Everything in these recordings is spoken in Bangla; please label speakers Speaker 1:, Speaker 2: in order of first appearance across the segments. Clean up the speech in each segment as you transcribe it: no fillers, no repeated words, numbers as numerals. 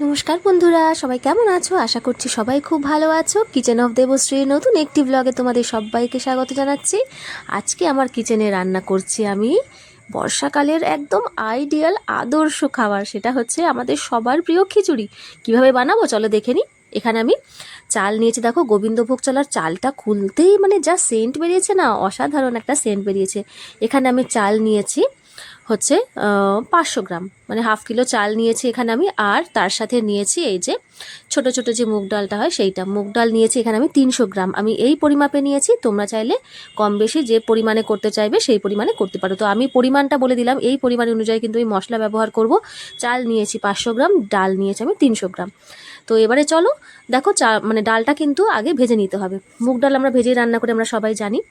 Speaker 1: নমস্কার বন্ধুরা, সবাই কেমন আছো? আশা করছি সবাই খুব ভালো আছো। কিচেন অফ দেবশ্রীর নতুন একটি ব্লগে তোমাদের সবাইকে স্বাগত জানাচ্ছি। আজকে আমার কিচেনে রান্না করছি আমি বর্ষাকালের একদম আইডিয়াল আদর্শ খাবার, সেটা হচ্ছে আমাদের সবার প্রিয় খিচুড়ি। কিভাবে বানাবো চলো দেখে নিই। এখানে আমি চাল নিয়েছি, দেখো গোবিন্দভোগ চালের চালটা খুলতেই মানে যা সেন্ট বেরিয়েছে না, অসাধারণ একটা সেন্ট বেরিয়েছে। এখানে আমি চাল নিয়েছি হচ্ছে 500 গ্রাম, মানে হাফ কিলো চাল নিয়েছি এখানে আমি। আর তার সাথে নিয়েছি এই যে ছোট ছোট যে মুগ ডালটা হয় সেইটা, মুগ ডাল নিয়েছি এখানে আমি 300 গ্রাম। আমি এই পরিমাপে নিয়েছি, তোমরা চাইলে কম বেশি যে পরিমাণে করতে চাইবে সেই পরিমাণে করতে পারো। তো আমি পরিমাণটা বলে দিলাম, এই পরিমাণ অনুযায়ী কিন্তু আমি মশলা ব্যবহার করব। চাল নিয়েছি 500 গ্রাম, ডাল নিয়েছি আমি 300 গ্রাম। তো এবারে চলো দেখো, মানে ডালটা কিন্তু আগে ভেজে নিতে হবে। মুগ ডাল আমরা ভেজে রান্না করে আমরা সবাই জানি।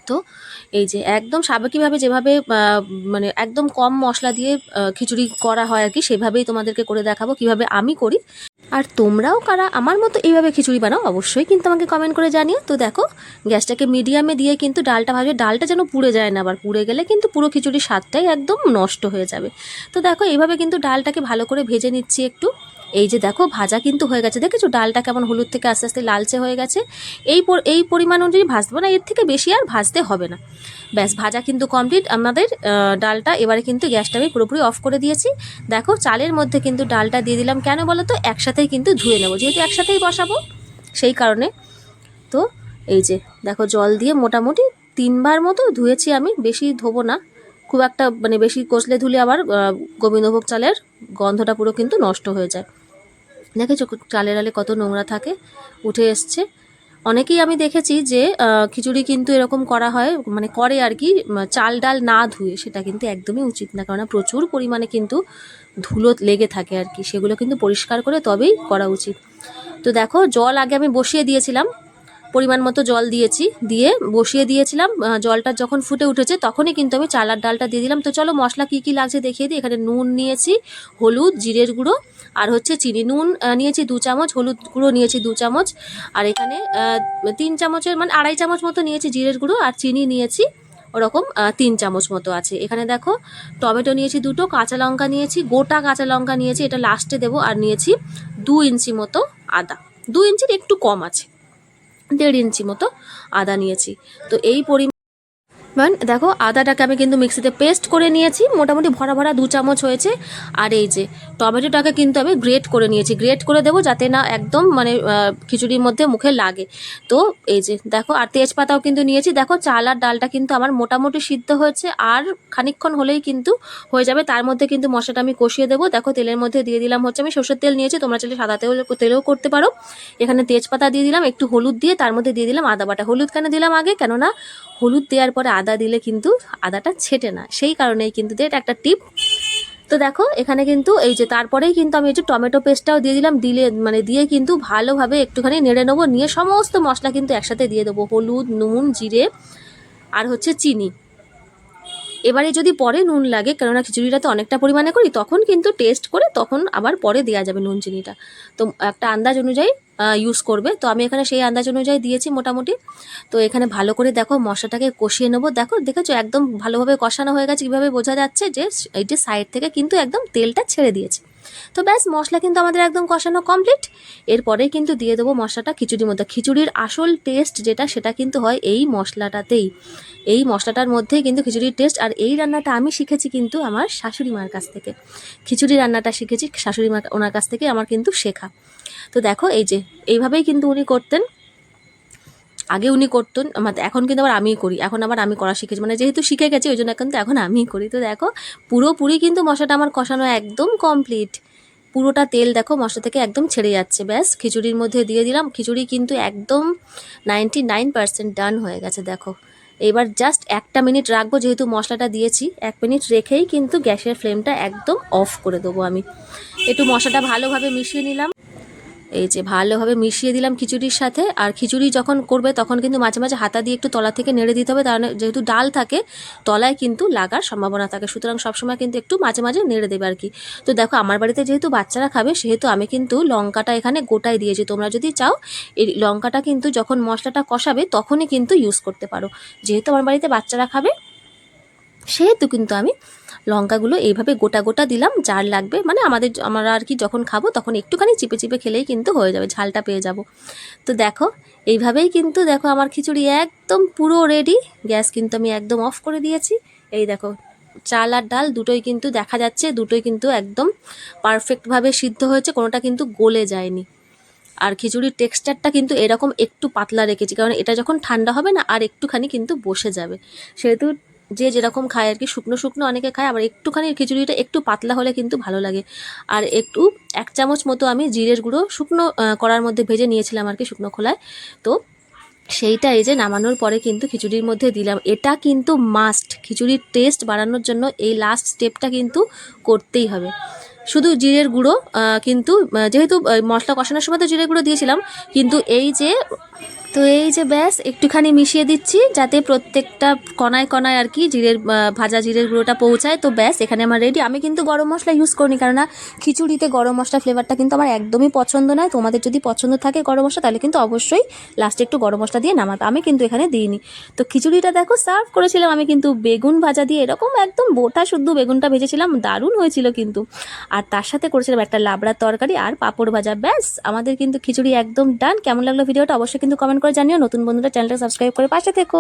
Speaker 1: তো এই যে একদম স্বাভাবিকভাবে যেভাবে মানে একদম কম মশলা দিয়ে খিচুড়ি করা হয় আর কি, সেভাবেই তোমাদেরকে করে দেখাবো কিভাবে আমি করি। আর তোমরাও কারা আমার মতো এইভাবে খিচুড়ি বানাও অবশ্যই কিন্তু আমাকে কমেন্ট করে জানিও। তো দেখো, গ্যাসটাকে মিডিয়ামে দিয়ে কিন্তু ডালটা ভাজবে, ডালটা যেন পুড়ে যায় না, আবার পুড়ে গেলে কিন্তু পুরো খিচুড়ির স্বাদটাই একদম নষ্ট হয়ে যাবে। তো দেখো এইভাবে কিন্তু ডালটাকে ভালো করে ভেজে নিচ্ছি একটু। এই যে দেখো ভাজা কিন্তু হয়ে গেছে, দেখেছো ডালটা কেমন হলুদ থেকে আস্তে আস্তে লালচে হয়ে গেছে। এই পরিমাণ অনুযায়ী ভাজতে হবে না, এর থেকে বেশি আর ভাজতে হবে না। ব্যাস, ভাজা কিন্তু কমপ্লিট আমাদের ডালটা। এবারে কিন্তু গ্যাসটা আমি পুরোপুরি অফ করে দিয়েছি। দেখো চালের মধ্যে কিন্তু ডালটা দিয়ে দিলাম, কেন বলো তো, একসাথেই কিন্তু ধুয়ে নেবো, যেহেতু একসাথেই বসাবো সেই কারণে। তো এই যে দেখো জল দিয়ে মোটামুটি 3বার মতো ধুয়েছি আমি, বেশি ধোবো না খুব একটা, মানে বেশি কষলে ধুলে আবার গোবিন্দভোগ চালের গন্ধটা পুরো কিন্তু নষ্ট হয়ে যায়। দেখেছো চালের আলে কত নোংরা থাকে, উঠে এসছে। অনেকেই আমি দেখেছি যে খিচুড়ি কিন্তু এরকম করা হয়, মানে করে আর কি, চাল ডাল না ধুয়ে। সেটা কিন্তু একদমই উচিত না, কারণ প্রচুর পরিমাণে কিন্তু ধুলো লেগে থাকে আর কি, সেগুলো কিন্তু পরিষ্কার করে তবেই করা উচিত। তো দেখো জল আগে আমি বসিয়ে দিয়েছিলাম, পরিমাণ মতো জল দিয়েছি, দিয়ে বসিয়ে দিয়েছিলাম। জলটা যখন ফুটে উঠেছে তখনই কিন্তু আমি চাল আর ডালটা দিয়ে দিলাম। তো চলো মশলা কী কী লাগছে দেখিয়ে দিই। এখানে নুন নিয়েছি, হলুদ, জিরের গুঁড়ো, আর হচ্ছে চিনি। নুন নিয়েছি 2 চামচ, হলুদ গুঁড়ো নিয়েছি 2 চামচ, আর এখানে 3 চামচের মানে 2.5 চামচ মতো নিয়েছি জিরের গুঁড়ো, আর চিনি নিয়েছি ওরকম 3 চামচ মতো আছে। এখানে দেখো টমেটো নিয়েছি 2টো, কাঁচা লঙ্কা নিয়েছি, গোটা কাঁচা লঙ্কা নিয়েছি, এটা লাস্টে দেবো। আর নিয়েছি 2 ইঞ্চি মতো আদা, 2 ইঞ্চির একটু কম আছে, 1.5 ইঞ্চি মতো আদা নিয়েছি। তো এই পরিমাণ দেখো আদাটাকে আমি কিন্তু মিক্সিতে পেস্ট করে নিয়েছি, মোটামুটি ভরা ভরা 2 চামচ হয়েছে। আর এই যে টমেটোটাকে কিন্তু আমি গ্রেট করে নিয়েছি, গ্রেট করে দেবো যাতে না একদম মানে খিচুড়ির মধ্যে মুখে লাগে। তো এই যে দেখো, আর তেজপাতাও কিন্তু নিয়েছি। দেখো চাল আর ডালটা কিন্তু আমার মোটামুটি সিদ্ধ হয়েছে, আর খানিকক্ষণ হলেই কিন্তু হয়ে যাবে। তার মধ্যে কিন্তু মশলাটা আমি কষিয়ে দেবো। দেখো তেলের মধ্যে দিয়ে দিলাম হচ্ছে, আমি সর্ষের তেল নিয়েছি, তোমরা চাইলে সাদা তেলেও করতে পারো। এখানে তেজপাতা দিয়ে দিলাম, একটু হলুদ দিয়ে তার মধ্যে দিয়ে দিলাম আদা বাটা। হলুদ কেন দিলাম আগে, কেননা হলুদ দেওয়ার পরে আদা দিলে কিন্তু আদাটা ছেটে না, সেই কারণেই কিন্তু এটা একটা টিপ। তো দেখো এখানে কিন্তু এই যে তারপরেই কিন্তু আমি এই যে টমেটো পেস্টটাও দিয়ে দিলাম, মানে দিয়ে কিন্তু ভালোভাবে একটুখানি নেড়ে নেবো, নিয়ে সমস্ত মশলা কিন্তু একসাথে দিয়ে দেবো, হলুদ, নুন, জিরে আর হচ্ছে চিনি। এবারে যদি পরে নুন লাগে, কেননা খিচুড়িটা তো অনেকটা পরিমাণে করি, তখন কিন্তু টেস্ট করে তখন আবার পরে দেওয়া যাবে নুন চিনিটা। তো একটা আন্দাজ অনুযায়ী ইউজ করবে। তো আমি এখানে সেই আন্দাজ অনুযায়ী দিয়েছি মোটামুটি। তো এখানে ভালো করে দেখো মশলাটাকে কষিয়ে নেবো। দেখো দেখেছো একদম ভালোভাবে কষানো হয়ে গেছে, কীভাবে বোঝা যাচ্ছে যে এই যে সাইড থেকে কিন্তু একদম তেলটা ছেড়ে দিয়েছে। তো ব্যাস, মশলা কিন্তু আমাদের একদম কষানো কমপ্লিট। এরপরেই কিন্তু দিয়ে দেবো মশলাটা খিচুড়ির মধ্যে। খিচুড়ির আসল টেস্ট যেটা, সেটা কিন্তু হয় এই মশলাটাতেই, এই মশলাটার মধ্যেই কিন্তু খিচুড়ির টেস্ট। আর এই রান্নাটা আমি শিখেছি কিন্তু আমার শাশুড়ি মার কাছ থেকে, খিচুড়ি রান্নাটা শিখেছি শাশুড়ি মা, ওনার কাছ থেকে আমার কিন্তু শেখা। তো দেখো এই যে এইভাবেই কিন্তু উনি করতেন, আগে উনি করতেন, এখন কিন্তু আবার আমিই করি, এখন আবার আমি করা শিখেছি, মানে যেহেতু শিখে গেছি ওই জন্য কিন্তু এখন আমিই করি। তো দেখো পুরোপুরি কিন্তু মশলাটা আমার কষানো একদম কমপ্লিট, পুরোটা তেল দেখো মশলা থেকে একদম ছেড়ে যাচ্ছে। ব্যাস খিচুড়ির মধ্যে দিয়ে দিলাম, খিচুড়ি কিন্তু একদম 99% ডান হয়ে গেছে। দেখো এবার জাস্ট 1টা মিনিট রাখবো, যেহেতু মশলাটা দিয়েছি 1 মিনিট রেখেই কিন্তু গ্যাসের ফ্লেমটা একদম অফ করে দেবো আমি। একটু মশলাটা ভালোভাবে মিশিয়ে নিলাম, এই যে ভালোভাবে মিশিয়ে দিলাম খিচুড়ির সাথে। আর খিচুড়ি যখন করবে তখন কিন্তু মাঝে মাঝে হাতা দিয়ে একটু তলা থেকে নেড়ে দিতে হবে, কারণ যেহেতু ডাল থাকে তলায় কিন্তু লাগার সম্ভাবনা থাকে, সুতরাং সবসময় কিন্তু একটু মাঝে মাঝে নেড়ে দেবে আর কি। তো দেখো আমার বাড়িতে যেহেতু বাচ্চারা খাবে, সেহেতু আমি কিন্তু লঙ্কাটা এখানে গোটাই দিয়েছি। তোমরা যদি চাও এই লঙ্কাটা কিন্তু যখন মশলাটা কষাবে তখনই কিন্তু ইউজ করতে পারো, যেহেতু আমার বাড়িতে বাচ্চারা খাবে সেহেতু কিন্তু আমি লঙ্কাগুলো এইভাবে গোটা গোটা দিলাম, যার লাগবে মানে আমরা আর কি যখন খাবো তখন একটুখানি চিপে চিপে খেলেই কিন্তু হয়ে যাবে, ঝালটা পেয়ে যাব। তো দেখো এইভাবেই কিন্তু দেখো আমার খিচুড়ি একদম পুরো রেডি। গ্যাস কিন্তু আমি একদম অফ করে দিয়েছি। এই দেখো চাল আর ডাল দুটোই কিন্তু দেখা যাচ্ছে, দুটোই কিন্তু একদম পারফেক্টভাবে সিদ্ধ হয়েছে, কোনোটা কিন্তু গলে যায়নি। আর খিচুড়ির টেক্সচারটা কিন্তু এরকম একটু পাতলা রেখেছি, কারণ এটা যখন ঠান্ডা হবে না আর একটুখানি কিন্তু বসে যাবে, সেহেতু যে যেরকম খায় আর কি, শুকনো শুকনো অনেকে খায়, আবার একটুখানি খিচুড়িটা একটু পাতলা হলে কিন্তু ভালো লাগে। আর একটু 1 চামচ মতো আমি জিরের গুঁড়ো শুকনো কড়ার মধ্যে ভেজে নিয়েছিলাম আর কি, শুকনো খোলায়। তো সেইটা এই যে নামানোর পরে কিন্তু খিচুড়ির মধ্যে দিলাম। এটা কিন্তু মাস্ট, খিচুড়ির টেস্ট বাড়ানোর জন্য এই লাস্ট স্টেপটা কিন্তু করতেই হবে। শুধু জিরের গুঁড়ো কিন্তু যেহেতু মশলা কষানোর সময় তো জিরের গুঁড়ো দিয়েছিলাম, কিন্তু এই যে ব্যাস একটুখানি মিশিয়ে দিচ্ছি যাতে প্রত্যেকটা কণায় কণায় আর কি ভাজা জিরের গুঁড়োটা পৌঁছায়। তো ব্যাস এখানে আমার রেডি। আমি কিন্তু গরম মশলা ইউজ করিনি, কেননা খিচুড়িতে গরম মশলা ফ্লেভারটা কিন্তু আমার একদমই পছন্দ নয়। তোমাদের যদি পছন্দ থাকে গরম মশলা, তাহলে কিন্তু অবশ্যই লাস্টে একটু গরম মশলা দিয়ে নামাবে, আমি কিন্তু এখানে দিইনি। তো খিচুড়িটা দেখো সার্ভ করেছিলাম আমি কিন্তু বেগুন ভাজা দিয়ে, এরকম একদম বোটা শুদ্ধ বেগুনটা ভেজেছিলাম, দারুণ হয়েছিল কিন্তু। আর তার সাথে করেছিলাম একটা লাবড়ার তরকারি আর পাঁপড় ভাজা। ব্যাস আমাদের কিন্তু খিচুড়ি একদম ডান। কেমন লাগলো ভিডিওটা অবশ্যই কিন্তু কমেন্ট করে জানিও। নতুন বন্ধুরা চ্যানেলটা সাবস্ক্রাইব করে পাশে থেকো।